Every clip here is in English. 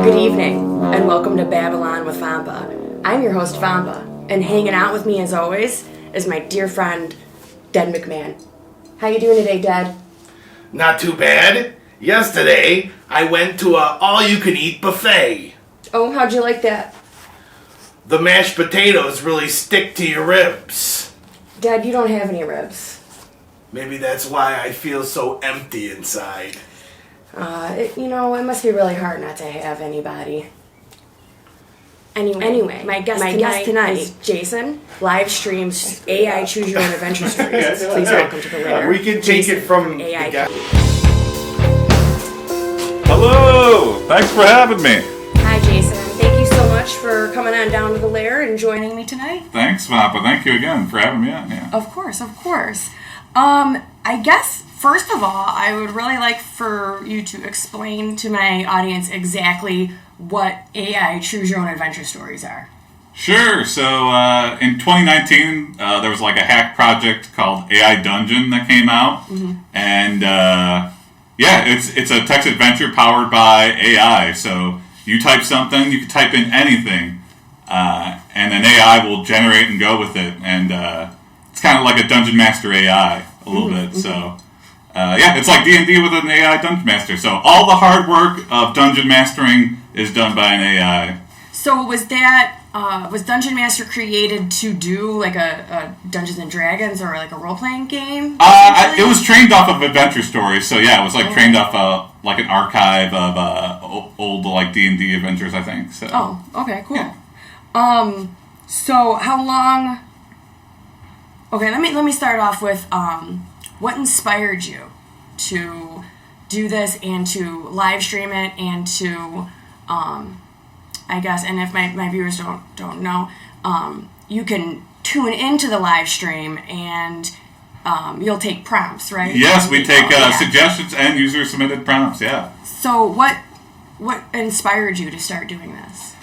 Good evening, and welcome to Babylon with Vampa. I'm your host, Vampa, and hanging out with me as always is my dear friend, Dad McMahon. How you doing today, Dad? Not too bad. Yesterday, I went to a all-you-can-eat buffet. Oh, how'd you like that? The mashed potatoes really stick to your ribs. Dad, you don't have any ribs. Maybe that's why I feel so empty inside. It must be really hard not to have anybody. Anyway, my guest tonight is Jason, live streams AI Choose Your Own Adventure Stories. Please welcome to the lair. We can take Jason it from AIPD. Hello! Thanks for having me. Hi, Jason. Thank you so much for coming on down to the lair and joining me tonight. Thanks, Vampa. Thank you again for having me on. Yeah. Of course. I guess, first of all, I would really like for you to explain to my audience exactly what AI Choose Your Own Adventure Stories are. Sure. So in 2019, there was like a hack project called AI Dungeon that came out, and it's a text adventure powered by AI. So you type something, you can type in anything, and an AI will generate and go with it, and it's kind of like a Dungeon Master AI a little bit. So it's like D&D with an AI Dungeon Master. So all the hard work of dungeon mastering is done by an AI. So was Dungeon Master created to do like a Dungeons and Dragons or like a role-playing game? It was trained off of adventure stories. So yeah, it was like trained off like an archive of old like D&D adventures, I think. So. Oh, okay, cool. Yeah. So how long? Okay, let me start off with what inspired you to do this and to live stream it and to I guess, and if my viewers don't know, you can tune into the live stream and you'll take prompts, right? Yes, we take suggestions and user submitted prompts. Yeah. So what inspired you to start doing this?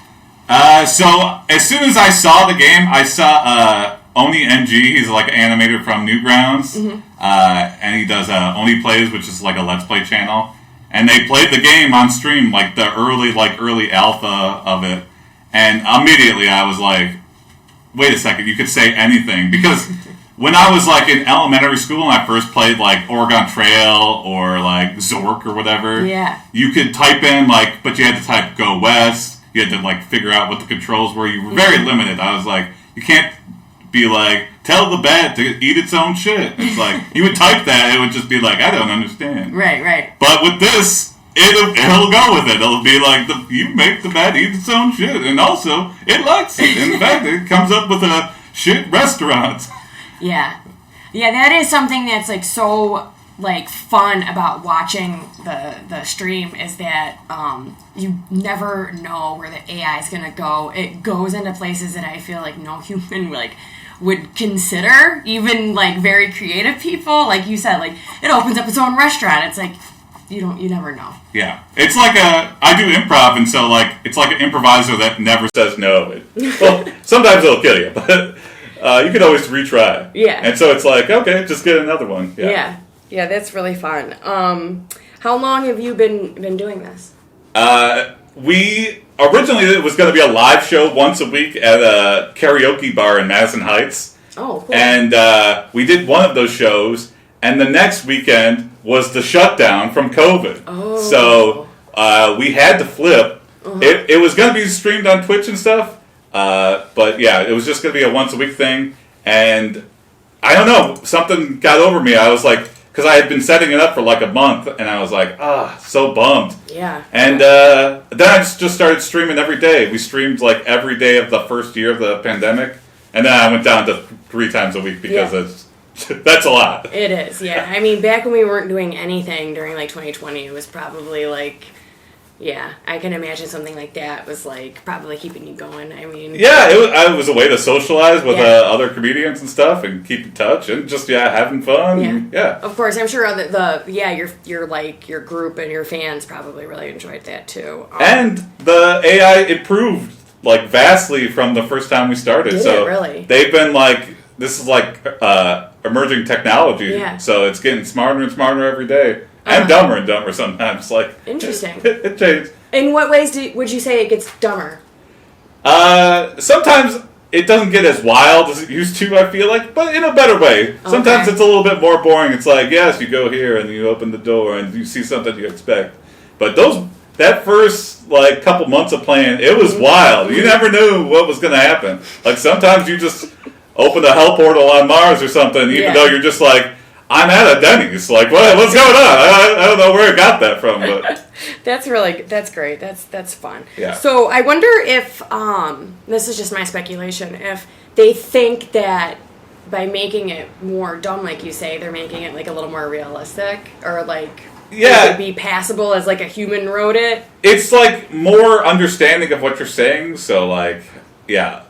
So as soon as I saw the game, I saw Oni NG. He's like an animator from Newgrounds, and he does Oni Plays, which is like a Let's Play channel. And they played the game on stream, like the early alpha of it. And immediately I was like, wait a second, you could say anything. Because when I was like in elementary school and I first played like Oregon Trail or like Zork or whatever, you could type in like, but you had to type go west. You had to like figure out what the controls were. You were very limited. I was like, you can't be like, tell the bat to eat its own shit. It's like, you would type that, it would just be like, I don't understand. Right. But with this, it'll go with it. It'll be like, you make the bat eat its own shit. And also, it likes it. In fact, it comes up with a shit restaurant. Yeah, that is something that's like so like fun about watching the stream is that you never know where the AI is gonna go. It goes into places that I feel like no human would consider, even like very creative people. Like you said, like it opens up its own restaurant. It's like you never know. Yeah, it's like I do improv, and so like it's like an improviser that never says no. Well, sometimes it'll kill you, but you can always retry. Yeah, and so it's like, okay, just get another one. Yeah, that's really fun. How long have you been doing this? Originally, it was going to be a live show once a week at a karaoke bar in Madison Heights. Oh, cool. And we did one of those shows, and the next weekend was the shutdown from COVID. Oh. So we had to flip. It was going to be streamed on Twitch and stuff, but yeah, it was just going to be a once a week thing. And I don't know, something got over me. I was like, because I had been setting it up for like a month, and I was like, so bummed. Yeah. And then I just started streaming every day. We streamed like every day of the first year of the pandemic, and then I went down to 3 times a week because that's a lot. It is, yeah. I mean, back when we weren't doing anything during like 2020, it was probably like, I can imagine something like that was like probably keeping you going. I mean, it was a way to socialize with other comedians and stuff, and keep in touch, and just having fun. Yeah. Of course, I'm sure your like your group and your fans probably really enjoyed that too. And the AI improved like vastly from the first time we started. Did it really? They've been like, this is like emerging technology. Yeah. So it's getting smarter and smarter every day. And dumber sometimes. Like interesting. It changed. In what ways would you say it gets dumber? Sometimes it doesn't get as wild as it used to, I feel like, but in a better way. Sometimes it's a little bit more boring. It's like, yes, you go here and you open the door and you see something you expect. But that first like couple months of playing, it was wild. You never knew what was going to happen. Like sometimes you just open a hell portal on Mars or something, even though you're just like, I'm at a Denny's. Like, what's going on? I don't know where I got that from, but that's great. That's fun. Yeah. So I wonder if this is just my speculation. If they think that by making it more dumb, like you say, they're making it like a little more realistic, or like it would be passable as like a human wrote it. It's like more understanding of what you're saying. So like, yeah.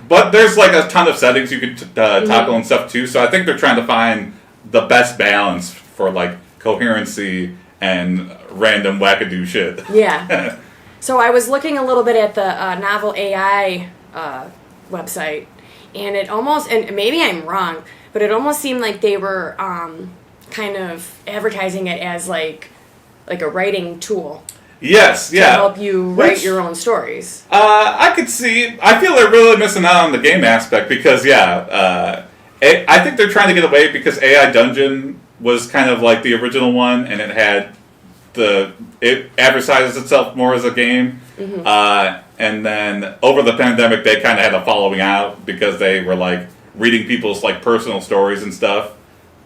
But there's like a ton of settings you could tackle and stuff too. So I think they're trying to find the best balance for like coherency and random wackadoo shit. Yeah. So I was looking a little bit at the Novel AI website, and it almost, and maybe I'm wrong, but it almost seemed like they were kind of advertising it as like a writing tool. Yes, to help you write your own stories. I could see. I feel they're really missing out on the game aspect because, I think they're trying to get away because AI Dungeon was kind of like the original one, and it advertises itself more as a game. And then over the pandemic, they kind of had a following out because they were like reading people's like personal stories and stuff,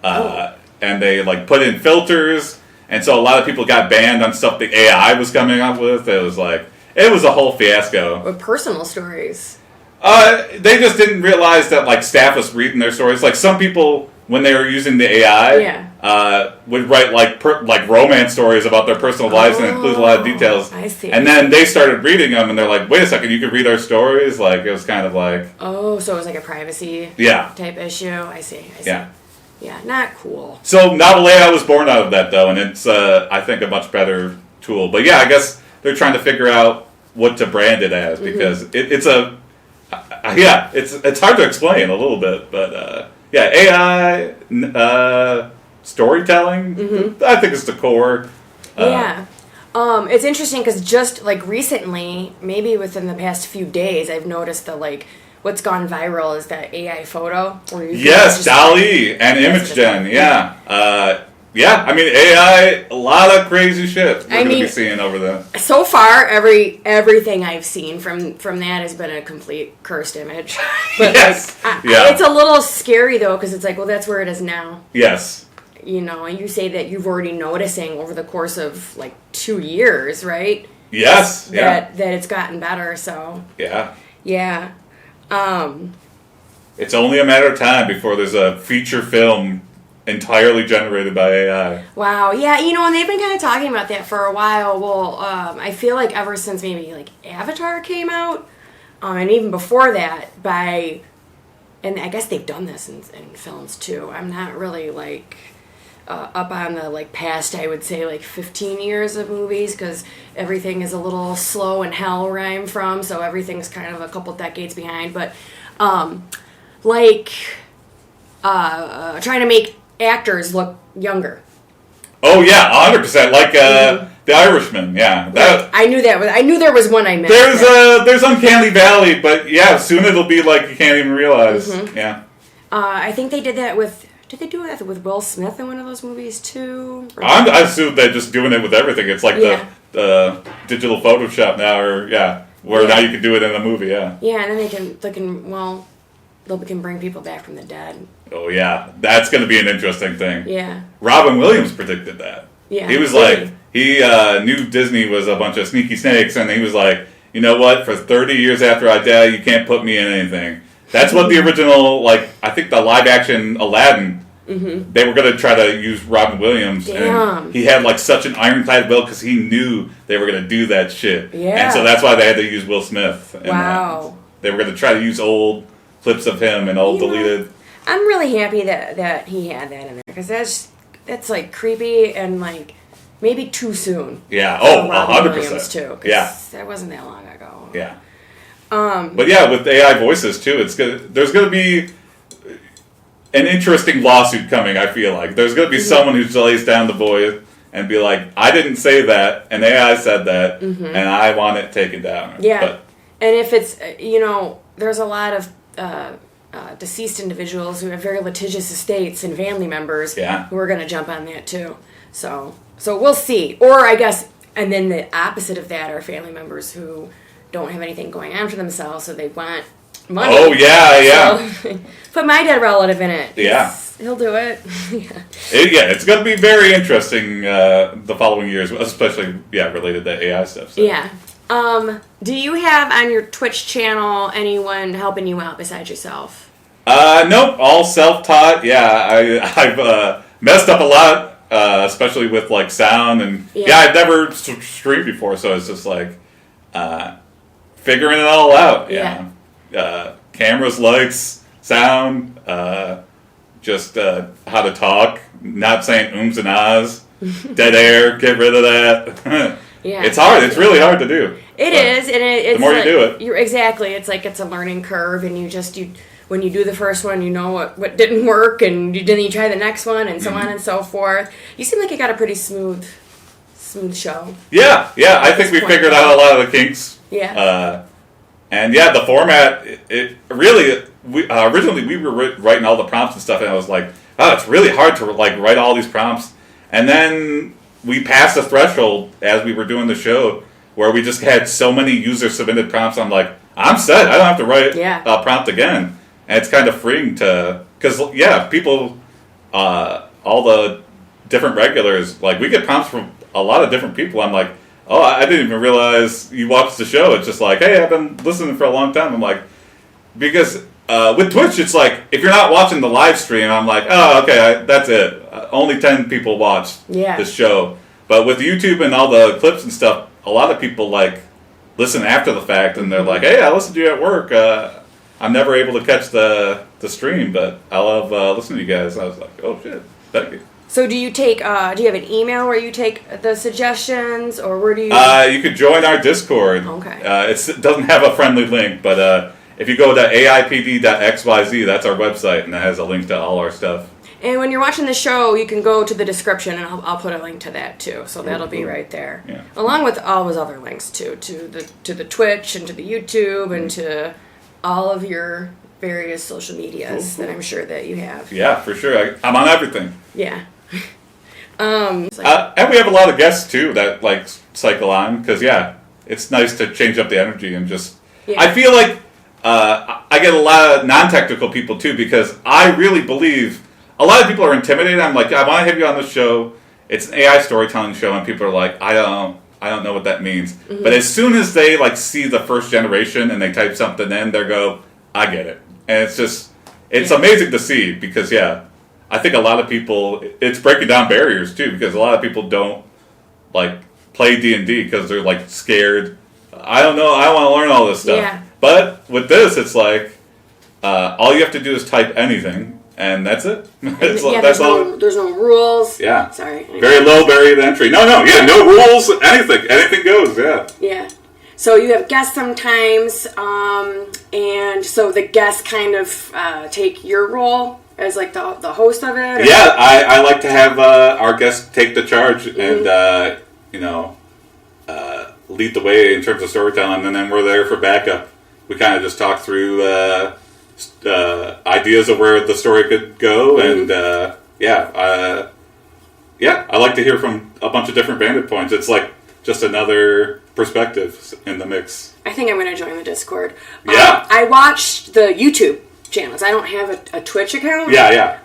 and they like put in filters. And so a lot of people got banned on stuff the AI was coming up with. It was a whole fiasco. With personal stories. They just didn't realize that like staff was reading their stories. Like some people, when they were using the AI, would write like romance stories about their personal lives and include a lot of details. I see. And then they started reading them, and they're like, "Wait a second, you could read our stories?" Like it was kind of like, oh, so it was like a privacy type issue. I see. Yeah, not cool. So Novel AI was born out of that, though, and it's, I think, a much better tool. But yeah, I guess they're trying to figure out what to brand it as, because it's hard to explain a little bit. But AI storytelling, I think is the core. It's interesting because just like recently, maybe within the past few days, I've noticed that what's gone viral is that AI photo. Yes, DALL-E and image gen. I mean AI, a lot of crazy shit we're going to be seeing over there. So far, everything I've seen from that has been a complete cursed image. But it's a little scary though, because it's like, well, that's where it is now. Yes. You know, and you say that you've already noticing over the course of 2 years, right? Yes. That it's gotten better. So. Yeah. It's only a matter of time before there's a feature film entirely generated by AI. Wow, yeah, and they've been kind of talking about that for a while. Well, I feel like ever since maybe Avatar came out, and even before that, and I guess they've done this in films too. I'm not really up on the past, I would say 15 years of movies, because everything is a little slow and hell where I'm from, so everything's kind of a couple decades behind. But trying to make actors look younger. Oh yeah, 100%. The Irishman. Yeah, I knew that. I knew there was one I missed. There's Uncanny Valley, but yeah, soon it'll be like you can't even realize. Yeah. I think they did that with. Did they do that with Will Smith in one of those movies too? I assume they're just doing it with everything. It's like the digital Photoshop now, where now you can do it in a movie. Yeah. Yeah, and then they can bring people back from the dead. Oh yeah, that's going to be an interesting thing. Yeah. Robin Williams predicted that. Yeah. He was he knew Disney was a bunch of sneaky snakes, and he was like, you know what? For 30 years after I die, you can't put me in anything. That's what the original, I think the live action Aladdin. They were going to try to use Robin Williams, and he had such an ironclad will because he knew they were going to do that shit. Yeah. And so that's why they had to use Will Smith. And, wow. They were going to try to use old clips of him and old deleted. I'm really happy that he had that in there, because that's creepy and maybe too soon. Yeah. Oh, 100%. Williams too. Yeah. That wasn't that long ago. Yeah. But yeah, with AI voices too, there's going to be an interesting lawsuit coming. I feel like there's going to be someone who lays down the voice, and be like, I didn't say that, and AI said that, and I want it taken down. Yeah. But, and if it's, there's a lot of deceased individuals who have very litigious estates and family members who are going to jump on that too. So we'll see. Or I guess, and then the opposite of that are family members who don't have anything going on for themselves, so they want money. Oh, yeah. So, put my dead relative in it. Yeah. He'll do it. It's going to be very interesting the following years, especially, related to AI stuff. So. Yeah. Do you have on your Twitch channel anyone helping you out besides yourself? Nope, all self-taught. Yeah, I've messed up a lot, especially with like sound and I've never streamed before, so it's just like figuring it all out. Cameras, lights, sound, just how to talk, not saying ums and ahs, dead air, get rid of that. It's hard. It's really hard to do. It is, and it's the more you do it. Exactly. It's like it's a learning curve, and you when you do the first one, you know what didn't work, and then you try the next one, and so on and so forth. You seem like you got a pretty smooth show. Yeah. I think we figured out a lot of the kinks. Yeah. And the format. It really. Originally we were writing all the prompts and stuff, and I was like, oh, it's really hard to like write all these prompts, and then we passed a threshold as we were doing the show where we just had so many user-submitted prompts. I'm like, I'm set. I don't have to write a prompt again. And it's kind of freeing to... Because, people, all the different regulars, like, we get prompts from a lot of different people. I'm like, oh, I didn't even realize you watched the show. It's just like, hey, I've been listening for a long time. I'm like... Because with Twitch, it's like, if you're not watching the live stream, I'm like, oh, okay, that's it. Only 10 people watched this show. But with YouTube and all the clips and stuff, a lot of people like listen after the fact, and they're like, hey, I listened to you at work. I'm never able to catch the stream, but I love listening to you guys. I was like, oh, shit, thank you. So do you take, do you have an email where you take the suggestions, or where do you... You could join our Discord. Okay. It doesn't have a friendly link, but if you go to AIPD.xyz, that's our website, and that has a link to all our stuff. And when you're watching the show, you can go to the description, and I'll put a link to that too. So that'll be right there, along with all those other links too, to the Twitch and to the YouTube and to all of your various social medias that I'm sure that you have. Yeah, for sure. I'm on everything. Yeah. And we have a lot of guests too that like cycle on because it's nice to change up the energy and just. Yeah. I feel like I get a lot of non-technical people too because I really believe. A lot of people are intimidated. I'm like, I want to have you on the show. It's an AI storytelling show, and people are like, I don't know what that means. Mm-hmm. But as soon as they like see the first generation and they type something in, they go, I get it. And it's amazing to see because I think a lot of people, it's breaking down barriers too because a lot of people don't like play D&D because they're like scared. I don't know. I want to learn all this stuff. Yeah. But with this, it's like all you have to do is type anything. And that's it. That's there's no rules. Yeah. Sorry. Very low barrier to entry. No no rules. Anything goes. Yeah. So you have guests sometimes, and so the guests kind of take your role as like the host of it. Yeah, I like to have our guests take the charge and lead the way in terms of storytelling, and then we're there for backup. We kind of just talk through. Ideas of where the story could go, and I like to hear from a bunch of different vantage points. It's like just another perspective in the mix. I think I'm going to join the Discord. Yeah, I watched the YouTube channels. I don't have a Twitch account. Yeah.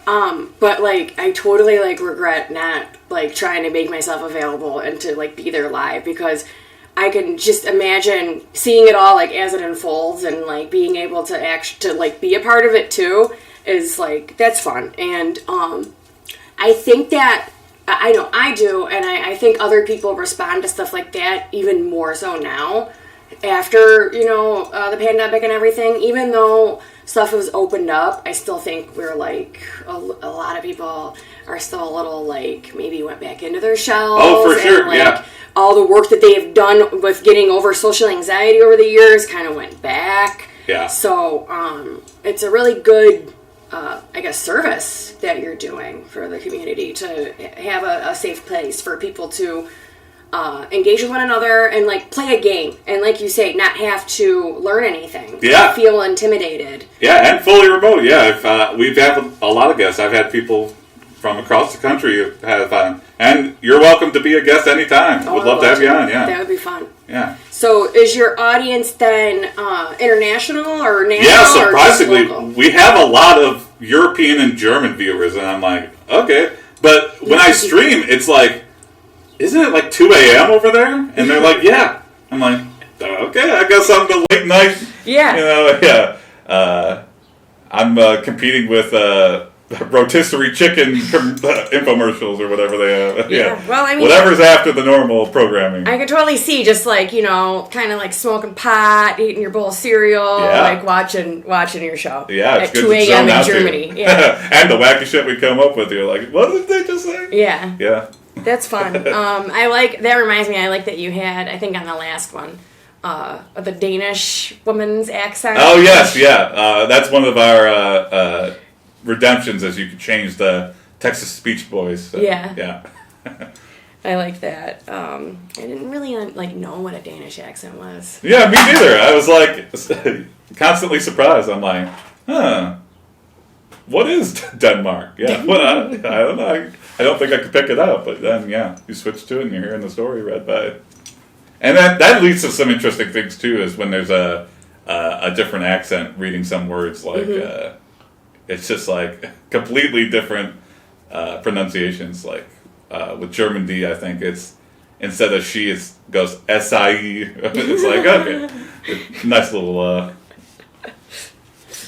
But like, I totally like regret not like trying to make myself available and to like be there live because. I can just imagine seeing it all like as it unfolds and like being able to like be a part of it too is like that's fun and I think that I know I do and I think other people respond to stuff like that even more so now after the pandemic and everything even though stuff was opened up I still think we're like a lot of people are still a little like maybe went back into their shells. Oh, for sure, and, like, all the work that they've done with getting over social anxiety over the years kind of went back. Yeah. So it's a really good I guess, service that you're doing for the community to have a safe place for people to engage with one another and like play a game and, like you say, not have to learn anything. Yeah. Feel intimidated. Yeah, and fully remote. Yeah, if, we've had a lot of guests. I've had people from across the country have and you're welcome to be a guest anytime. Would love to have you on. Yeah, that would be fun. Yeah. So, is your audience then international or national? Yeah, or surprisingly, just local? we have a lot of European and German viewers, and I'm like, okay. But when I stream, it's like, isn't it like 2 a.m. over there? And they're like, yeah. I'm like, okay, I guess I'm the late night. Yeah. You know, yeah. I'm competing with rotisserie chicken infomercials or whatever they have. Yeah. Well, I mean, whatever's after the normal programming. I could totally see just like, you know, kind of like smoking pot, eating your bowl of cereal, like watching your show. Yeah, it's at good 2 a.m. in Germany. Yeah. And the wacky shit we come up with, you're like, what did they just say? Yeah. Yeah. That's fun. I like, that reminds me, I like that you had, I think on the last one, the Danish woman's accent. Oh, yes, yeah. That's one of our redemptions, is you can change the Texas speech voice. So, yeah. I like that. I didn't really know what a Danish accent was. Yeah, me neither. I was like constantly surprised. I'm like, what is Denmark? Yeah, I don't know. I don't think I could pick it out. But then, yeah, you switch to it and you're hearing the story read by. And that leads to some interesting things too. Is when there's a different accent reading some words like. It's just like completely different pronunciations. Like with German D, I think it's instead of she, it goes S-I-E. It's like, okay, nice little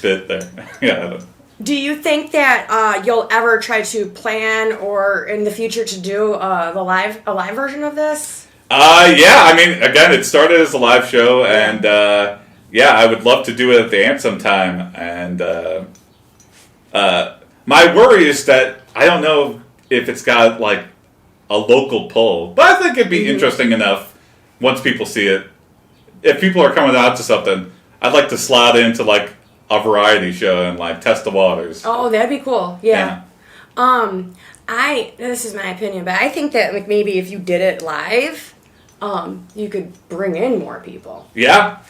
bit there. Yeah. Do you think that you'll ever try to plan or in the future to do a live version of this? Yeah. I mean, again, it started as a live show, and I would love to do it at the Ant sometime, and. My worry is that I don't know if it's got like a local pull, but I think it'd be interesting enough once people see it. If people are coming out to something, I'd like to slot into like a variety show and like test the waters. Oh, that'd be cool. Yeah. This is my opinion, but I think that like maybe if you did it live, you could bring in more people. Yeah.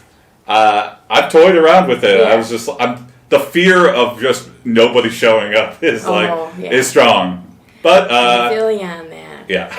I've toyed around with it. Yeah. The fear of just nobody showing up is is strong, but I feel you on that. Yeah.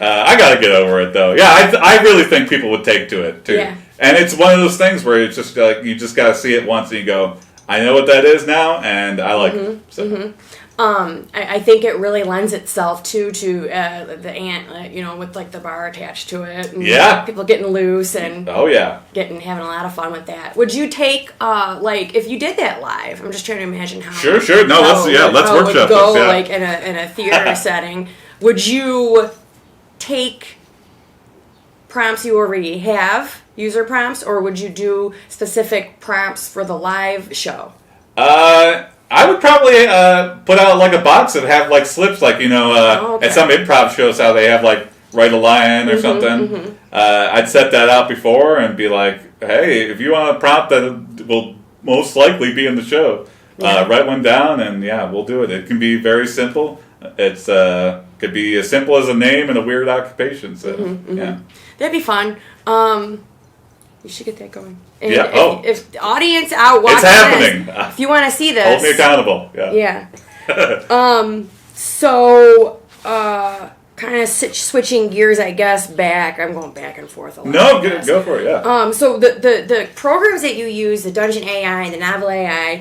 I gotta get over it though. Yeah, I really think people would take to it too. Yeah. And it's one of those things where it's just like you just gotta see it once and you go, I know what that is now, and I like it. So. I think it really lends itself to the Ant, with like the bar attached to it. And people getting loose and having a lot of fun with that. Would you take if you did that live? I'm just trying to imagine how. Sure. No, let's workshop this. Yeah. Like in a theater setting. Would you take prompts you already have, user prompts, or would you do specific prompts for the live show? I would probably put out like a box and have like slips, like at some improv shows how they have like write a line or something. I'd set that out before and be like, hey, if you want a prompt that will most likely be in the show, write one down and we'll do it. It can be very simple. It's could be as simple as a name and a weird occupation. So that'd be fun. You should get that going. And if the audience out watching, it's happening. If you want to see this, hold me accountable. Yeah. So, kind of switching gears, I guess. I'm going back and forth a lot. No, go for it. Yeah. So the programs that you use, the Dungeon AI, the Novel AI,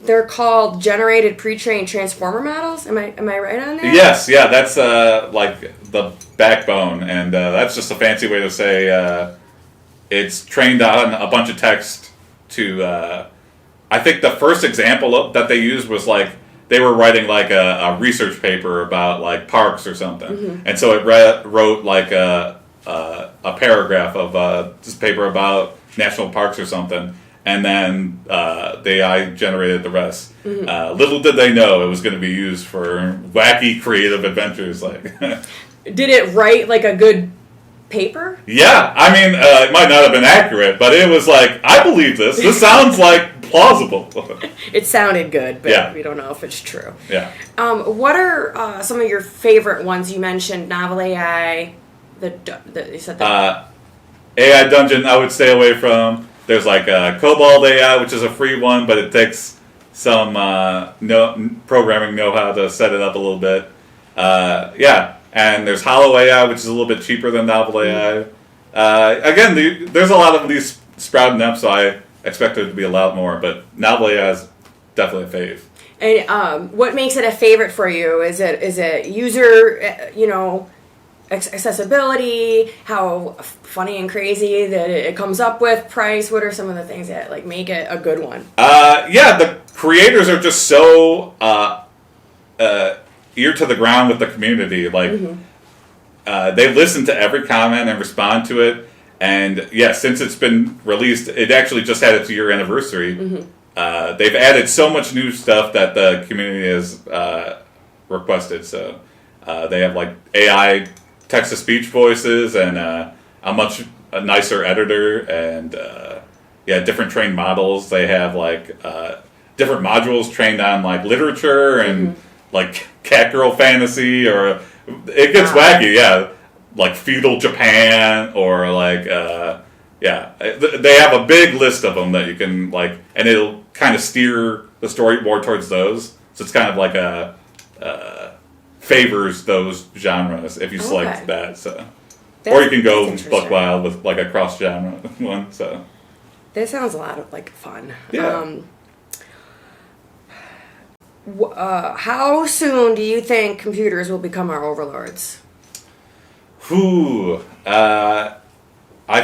they're called generated pre-trained transformer models. Am I right on that? Yes. Yeah. That's like the backbone, and that's just a fancy way to say. It's trained on a bunch of text to, I think the first example that they used was like, they were writing like a research paper about like parks or something. And so it wrote like a paragraph of this paper about national parks or something. And then the AI generated the rest. Little did they know it was going to be used for wacky creative adventures. Like, did it write like a good paper? Yeah, I mean, it might not have been accurate, but it was like, I believe this. This sounds like plausible. It sounded good, but Yeah. we don't know if it's true. Yeah. What are some of your favorite ones? You mentioned Novel AI. You said that. AI Dungeon, I would stay away from. There's like Cobalt AI, which is a free one, but it takes some programming know-how to set it up a little bit. Yeah, and there's Hollow AI, which is a little bit cheaper than Novel AI. Again, there's a lot of these sprouting up, so I expect there to be a lot more, but Novel AI is definitely a fave. And what makes it a favorite for you? Is it user, accessibility, how funny and crazy that it comes up with, price? What are some of the things that like make it a good one? Yeah, the creators are just so ear to the ground with the community. Like they listen to every comment and respond to it. And yeah, since it's been released, it actually just had its year anniversary. They've added so much new stuff that the community has requested. So they have like AI text-to-speech voices and a much nicer editor and different trained models. They have like different modules trained on like literature and like cat girl fantasy, or it gets wacky. Yeah, like feudal Japan or like they have a big list of them that you can like, and it'll kind of steer the story more towards those. So it's kind of like a favors those genres if you select that. So, or you can go buck wild with like a cross genre one. So that sounds a lot of like fun. Yeah. How soon do you think computers will become our overlords? I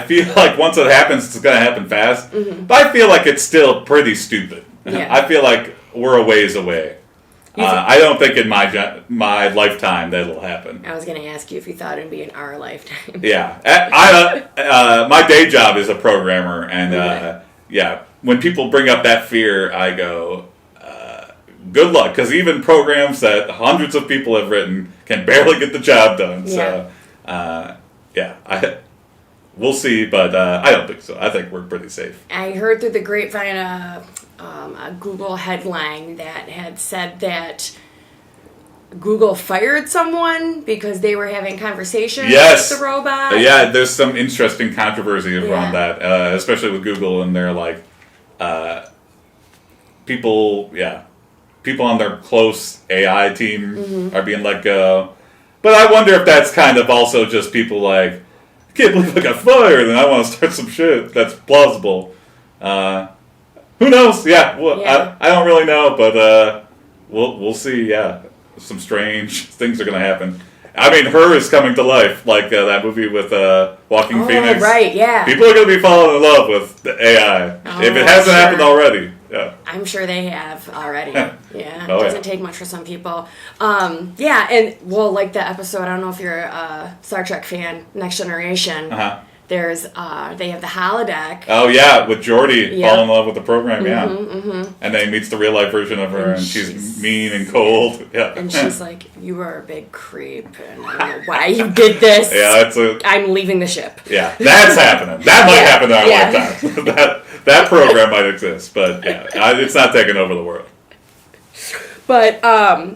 feel like once it happens, it's going to happen fast. But I feel like it's still pretty stupid. Yeah. I feel like we're a ways away. I don't think in my lifetime that'll happen. I was going to ask you if you thought it'd be in our lifetime. Yeah. My day job is a programmer, and when people bring up that fear, I go, good luck, because even programs that hundreds of people have written can barely get the job done. Yeah. So, we'll see, but I don't think so. I think we're pretty safe. I heard through the grapevine a Google headline that had said that Google fired someone because they were having conversations with the robot. Yeah, there's some interesting controversy around that, especially with Google, and they're like, people on their close AI team are being let go. But I wonder if that's kind of also just people like, I can't believe I got fired and I want to start some shit that's plausible. Who knows? Yeah, I don't really know, but we'll see. Yeah, some strange things are going to happen. I mean, Her is coming to life, like that movie with Walking Phoenix. Right, yeah. People are going to be falling in love with the AI. If it hasn't happened already. Yeah. I'm sure they have already. Yeah. It Oh, doesn't take much for some people. Like the episode, I don't know if you're a Star Trek fan, Next Generation. There's, they have the holodeck. Oh, yeah, with Geordi falling in love with the program, And then he meets the real life version of her, and she's mean and cold. Yeah. And she's like, you are a big creep, and I don't know why you did this. I'm leaving the ship. Yeah, that's happening. That might happen in our lifetime. that program might exist, but it's not taking over the world. But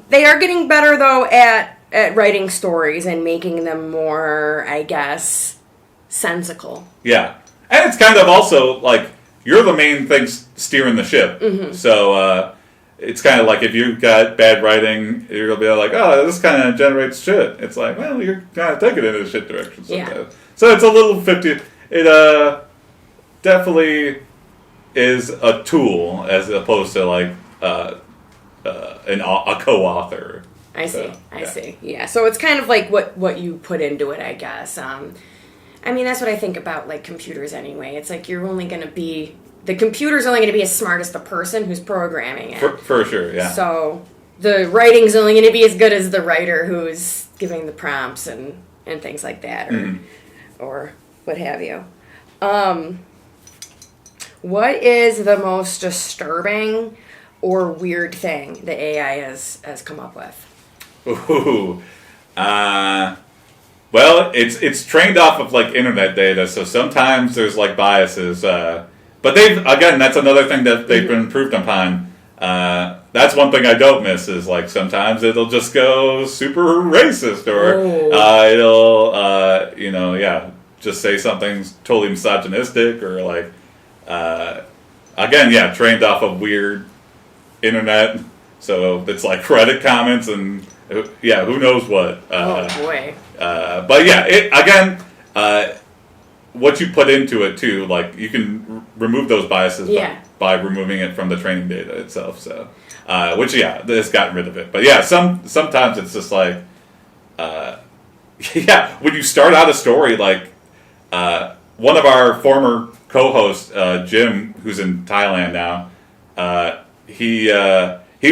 they are getting better, though, at writing stories and making them more, I guess, sensical. Yeah. And it's kind of also like you're the main thing steering the ship. So it's kind of like if you've got bad writing, you're going to be like, oh, this kind of generates shit. It's like, well, you're kind of taking it in a shit direction sometimes. Yeah. So it's a little 50. It definitely is a tool as opposed to like a co-author. I see. Yeah. So it's kind of like what you put into it, I guess. I mean, that's what I think about, like, computers anyway. It's like the computer's only going to be as smart as the person who's programming it. For sure, yeah. So the writing's only going to be as good as the writer who's giving the prompts and things like that, or what have you. What is the most disturbing or weird thing that AI has come up with? Ooh. Well, it's trained off of like internet data, so sometimes there's like biases. but that's another thing that they've been improved upon. That's one thing I don't miss is like sometimes it'll just go super racist or it'll just say something totally misogynistic or like trained off of weird internet, so it's like Reddit comments and who knows what. Oh boy. But what you put into it too, like you can remove those biases by removing it from the training data itself. So, it's gotten rid of it. But sometimes it's just like, when you start out a story, like one of our former co-hosts, Jim, who's in Thailand now, he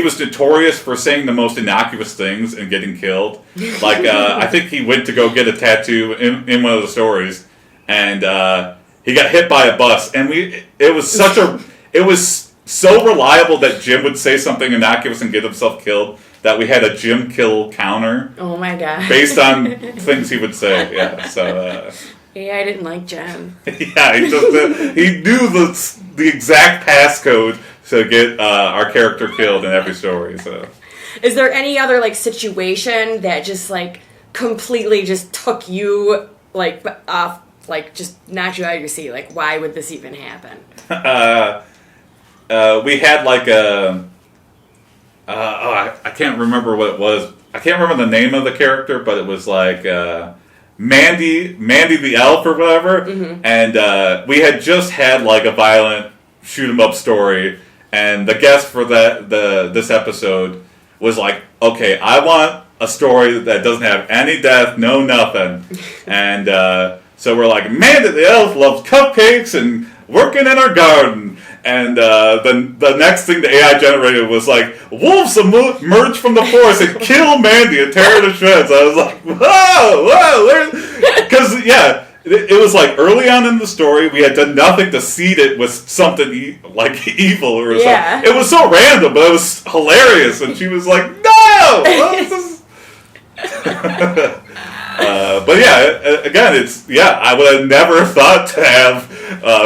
was notorious for saying the most innocuous things and getting killed. Like, I think he went to go get a tattoo in one of the stories, and he got hit by a bus. And it was so reliable that Jim would say something innocuous and get himself killed that we had a Jim kill counter. Oh my god! Based on things he would say. Yeah. So. I didn't like Jim. Yeah, he knew the exact passcode to get our character killed in every story. So, is there any other like situation that just like completely just took you like off, like just knocked you out of your seat? Like, why would this even happen? We had like I can't remember what it was. I can't remember the name of the character, but it was like Mandy the elf or whatever. Mm-hmm. And we had just had like a violent shoot 'em up story. And the guest for this episode was like, okay, I want a story that doesn't have any death, no nothing. And so we're like, Mandy the elf loves cupcakes and working in her garden. And the next thing the AI generated was like, wolves emerge from the forest and kill Mandy and tear her to shreds. I was like, whoa, because it was like early on in the story, we had done nothing to seed it with something like evil or something. It was so random, but it was hilarious. And she was like, no! I would have never thought to have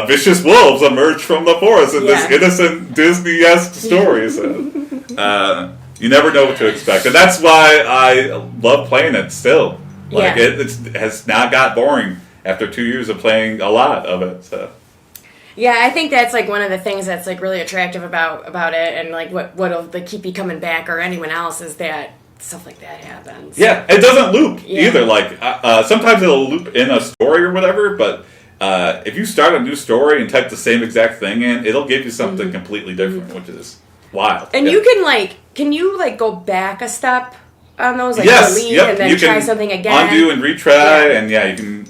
vicious wolves emerge from the forest in this innocent Disney-esque story. So, you never know what to expect. And that's why I love playing it still. Like, it has not got boring after 2 years of playing a lot of it. So. Yeah, I think that's like one of the things that's like really attractive about it, and like what'll like keep you coming back or anyone else is that stuff like that happens. Yeah, it doesn't loop either. Like sometimes it'll loop in a story or whatever, but if you start a new story and type the same exact thing in, it'll give you something completely different, which is wild. And you can you go back a step on those, like delete and then try something again? Undo and retry, and you can.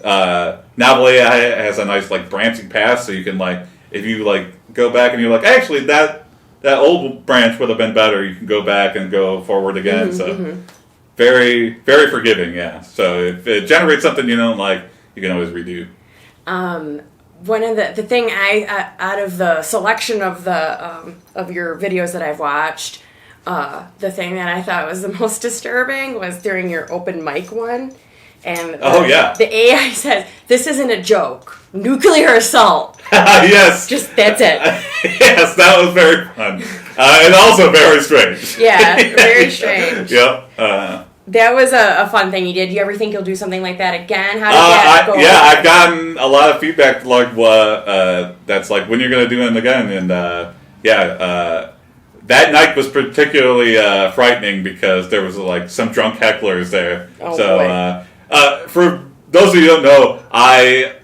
Novel AI has a nice like branching path, so you can like if you like go back and you're like actually that old branch would have been better. You can go back and go forward again. Very very forgiving. Yeah. So if it generates something you don't like, you can always redo. One of the thing out of the selection of the of your videos that I've watched, the thing that I thought was the most disturbing was during your open mic one. And the AI says, "This isn't a joke. Nuclear assault." Yes. Just that's it. Yes, that was very fun. And also very strange. Yeah, very strange. Yep. That was a fun thing you did. Do you ever think you'll do something like that again? How did that go? Yeah, I've gotten a lot of feedback like that's like when you're going to do it again. And that night was particularly frightening because there was like some drunk hecklers there. Oh, boy. For those of you who don't know, I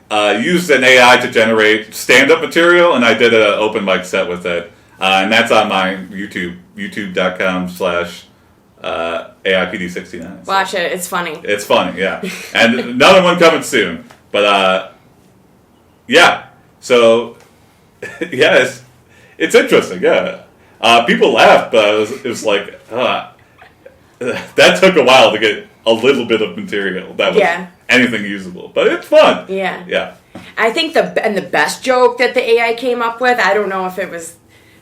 used an AI to generate stand-up material, and I did an open mic set with it. And that's on my YouTube, youtube.com/AIPD69. Watch it. It's funny. It's funny, yeah. And another one coming soon. But, So, it's interesting, yeah. People laughed, but it was like, that took a while to get a little bit of material that was anything usable, but it's fun. Yeah. I think the best joke that the AI came up with, I don't know if it was,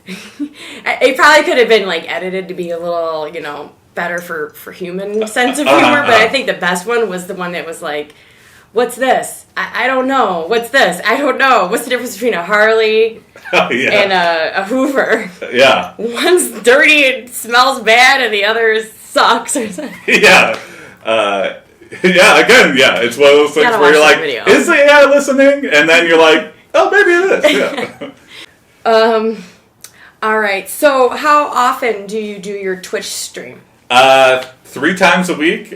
it probably could have been like edited to be a little, better for human sense of humor, but I think the best one was the one that was like, What's this? I don't know. What's this? I don't know. What's the difference between a Harley and a Hoover? Yeah. One's dirty and smells bad, and the other sucks or something. Yeah. Again, it's one of those things Gotta where you're watch like, that video. is the AI listening? And then you're like, oh, maybe it is. Yeah. All right. So how often do you do your Twitch stream? 3 times a week.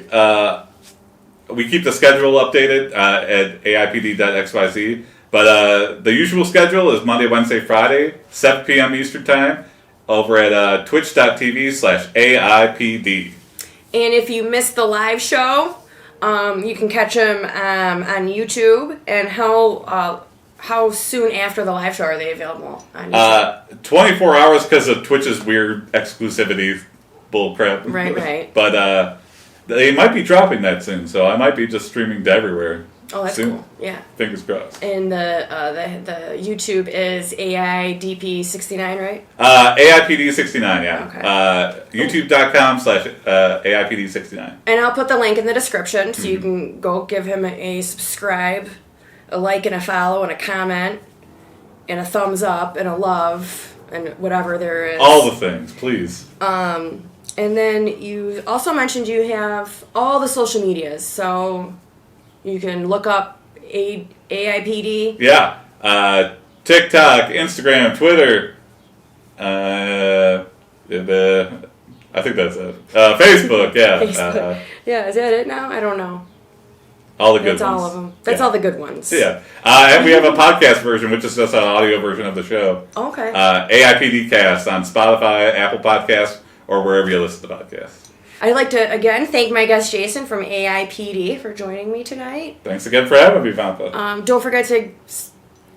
We keep the schedule updated at AIPD.xyz. But the usual schedule is Monday, Wednesday, Friday, 7 p.m. Eastern Time, over at twitch.tv/AIPD. And if you missed the live show, you can catch them on YouTube. And how soon after the live show are they available on YouTube? 24 hours because of Twitch's weird exclusivity bullcrap. Right. But they might be dropping that soon, so I might be just streaming to everywhere. Oh, that's soon. cool. Yeah. Fingers crossed. And the YouTube is AIDP69, right? AIPD69, yeah. Okay. YouTube.com/AIPD69. And I'll put the link in the description so you can go give him a subscribe, a like and a follow and a comment, and a thumbs up and a love and whatever there is. All the things, please. And then you also mentioned you have all the social medias, so you can look up AIPD. Yeah. TikTok, Instagram, Twitter. I think that's it. Facebook, yeah. Facebook. Yeah, is that it now? I don't know. All the good That's ones. all of them. That's all the good ones. Yeah. And we have a podcast version, which is just an audio version of the show. Okay. AIPD Cast on Spotify, Apple Podcasts, or wherever you listen to podcasts. I'd like to, again, thank my guest Jason from AIPD for joining me tonight. Thanks again for having me, Vampa. Don't forget to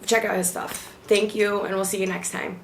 check out his stuff. Thank you, and we'll see you next time.